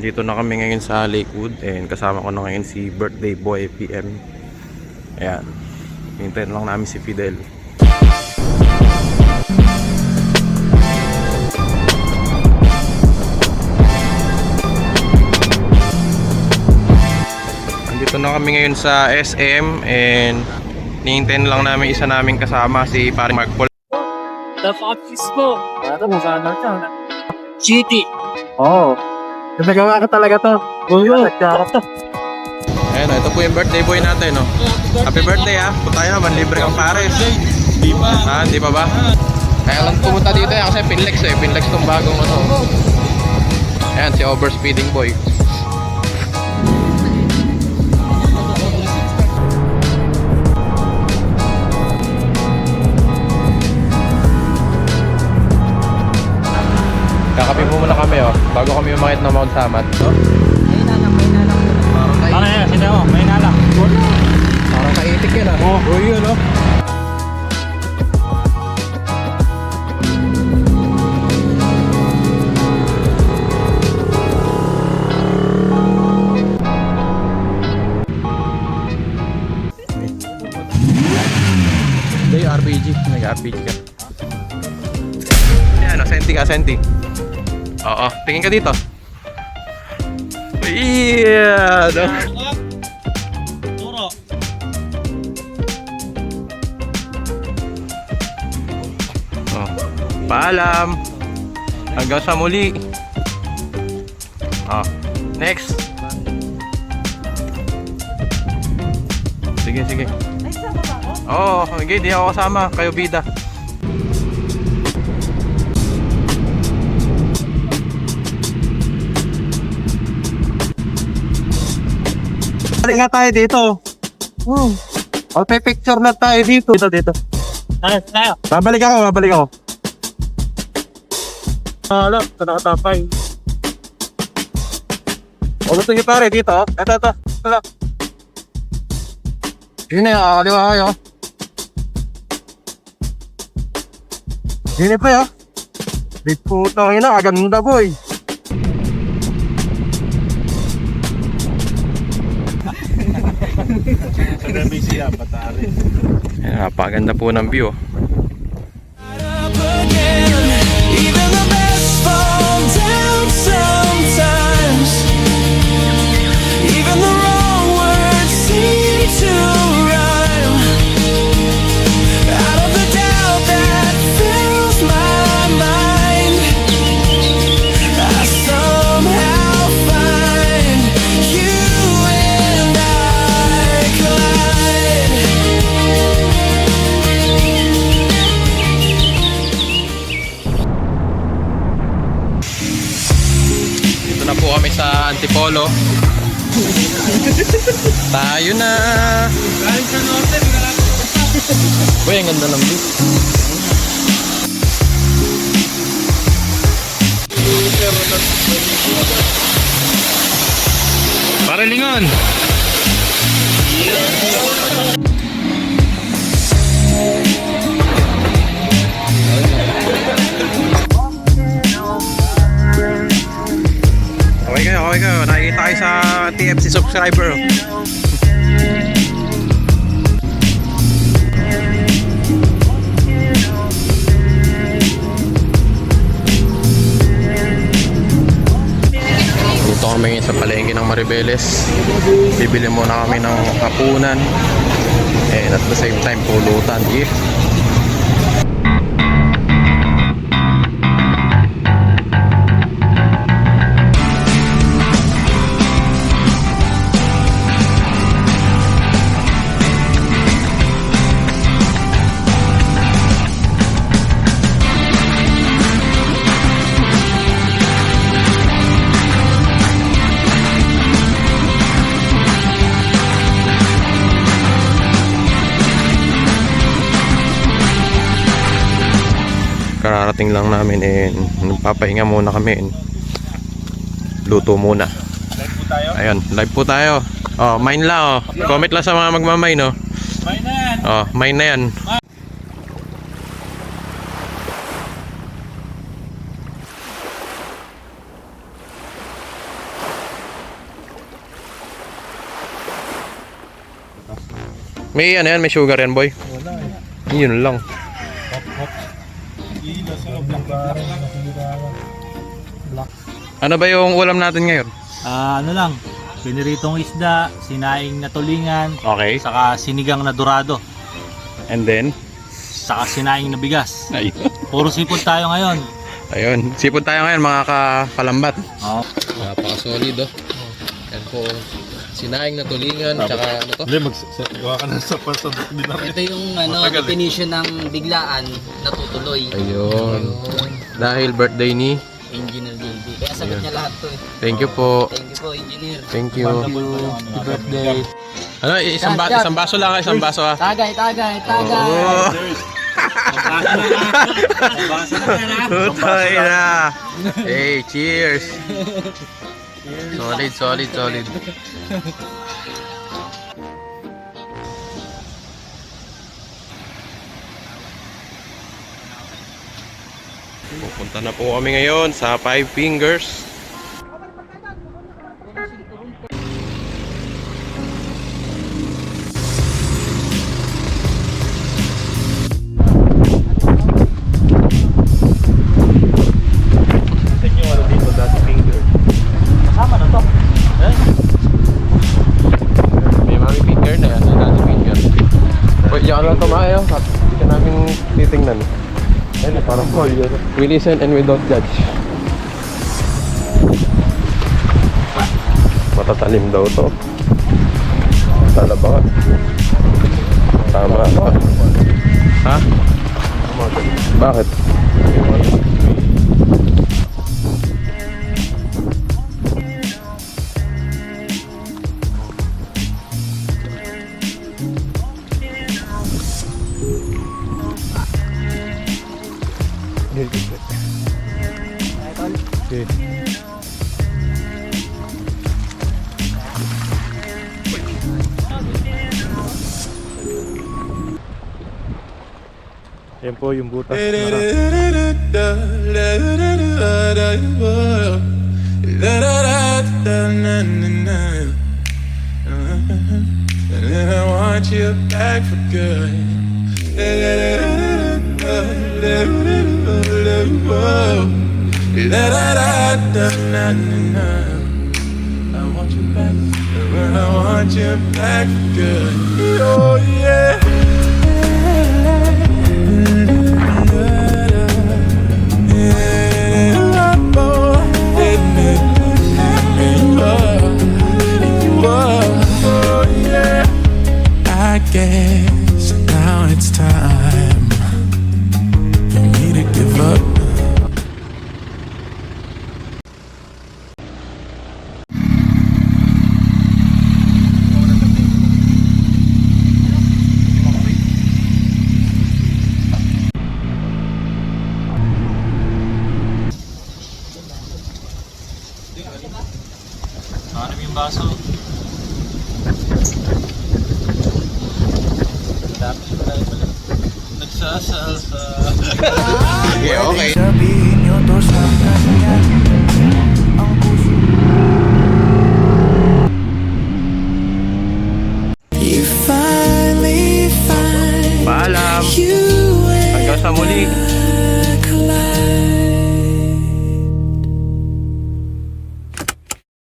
Dito na kami ngayon sa Lakewood and kasama ko na ngayon si Birthday Boy PM. Ayan, hintayin lang namin si Fidel. Dito na kami ngayon sa SM and hintayin lang namin isa naming kasama si Pare Mark Paul. The Foxes po. Ito mo sana ka. GT. Oo. Nagawa ka talaga to. Bulo. Nagkara to. Ayan, ito po yung birthday boy natin, no? Happy birthday, ha? Punta tayo naman, libre kang pares. Di ba? Ah, di pa ba? Kaya lang pumunta dito kasi Pinlex eh. Pinlex tong bagong ano. Ayan, si Overspeeding Boy. Kakape po muna kami, oh. Bago kami umakit ng Mount Samat. Oh. Ano yan? Sino mo? May nalang. Parang kaitik yan, ah. Oh, yun, oh. Hindi, RPG. Nag-RPG ka. Yan, oh. Senti ka, senti. Oo, tingin ka dito. Yeah! No? Turo. Oh. Paalam. Hanggang sa muli. Oh. Next. Sige, sige. Oo, okay, di ako kasama. Kayo bida. Balik nga tayo dito. Picture na tayo dito. Dito. Tayo. Babalik ako. Alam, ito nakatapay. O gusto niyo pare dito. Ito. Yun na, kaliwa kayo. Yun pa ya. Di putang ina, aganda boy. Napakaganda po ng view. Even the best fall down sometimes. Even the wrong words seem to rhyme. Out of the doubt that fills my mind, I somehow find you and I collide. Dito na po kami sa Antipolo. Tayo na. Uy, ang ganda ng view. Para lingon. Okay kayo. Nakikita kayo sa TFC subscriber. Dito kami sa palengke ng Maribeles. Bibili muna kami ng hapunan. And at the same time, pulutan. Yeah. Kararating lang namin and nagpapahinga muna kami and luto muna. Live po tayo. Ayun, live po tayo. Oh, mine lang oh. Comment lang sa mga magmamay no. Mine na yan. Oh, mine na yan. May ano yan, may sugar yan, boy. Wala eh. Yun lang. Ano ba yung ulam natin ngayon? Ano lang, piniritong isda, sinaing na tulingan, Okay. saka sinigang na dorado, And then? saka sinaing na bigas. Ayun. Puro sipon tayo ngayon. Ayun. Sipon tayo ngayon mga kalambat. Oo. Napaka-solid oh. Yan po. Sinaing na tulingan, tsaka ano to? Hindi, magsawa ka na sa pasabok din na rin. Ito yung ano, Matagal eh. definition ng biglaan natutuloy. Ayun. Dahil birthday ni. Engineer JB. Kaya sagot niya lahat to eh. Thank you po. Thank you po, engineer. Thank you. Happy birthday. Ano, isang baso lang, isang baso ah. Tagay, tagay, tagay. Oh. Tutay na. Hey, cheers. Solid, solid, solid. Pupunta na po kami ngayon sa Five Fingers. Kasama na to. May mami finger na yan, may daddy finger. Wait, yan lang tumayo. Hindi ka namin titingnan. Ayun, parang call yun. We listen and we don't judge. Matatalim daw to. Talabangan. Tama ka. Ha? Bakit? Okay. Yan po yung butas. And then I want you back for good. I want you back, and I want you back for good. Oh yeah. I guess now it's time for me to give up. Ano yung baso? Nagsasalsa. Okay, okay. Sabihin nyo to sa kanya, ang puso. You finally find Paalam. you and Hanggang sa muli.